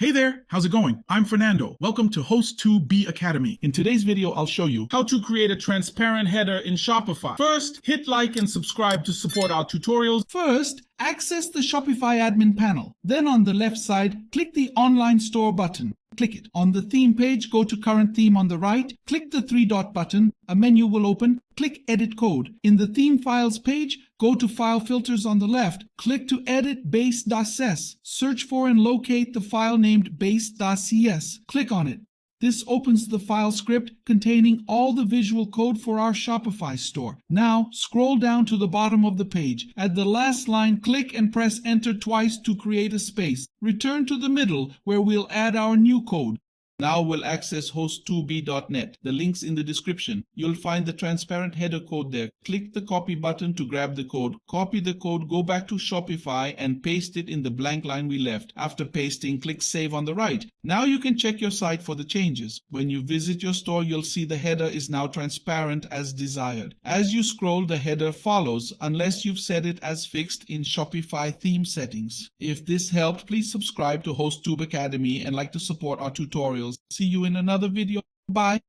Hey there, how's it going? I'm Fernando. Welcome to Host2B Academy. In today's video, I'll show you how to create a transparent header in Shopify. First, hit like and subscribe to support our tutorials. First, access the Shopify admin panel. Then on the left side, click the Online Store button. Click it. On the theme page, go to Current Theme on the right. Click the three-dot button. A menu will open. Click Edit Code. In the Theme Files page, go to File Filters on the left. Click to edit base.cs. Search for and locate the file named base.cs. Click on it. This opens the file script containing all the visual code for our Shopify store. Now, scroll down to the bottom of the page. At the last line, click and press Enter twice to create a space. Return to the middle where we'll add our new code. Now we'll access host2b.net. The link's in the description. You'll find the transparent header code there. Click the copy button to grab the code. Copy the code, go back to Shopify and paste it in the blank line we left. After pasting, click Save on the right. Now you can check your site for the changes. When you visit your store, you'll see the header is now transparent as desired. As you scroll, the header follows unless you've set it as fixed in Shopify theme settings. If this helped, please subscribe to Host2B Academy and like to support our tutorials. See you in another video. Bye.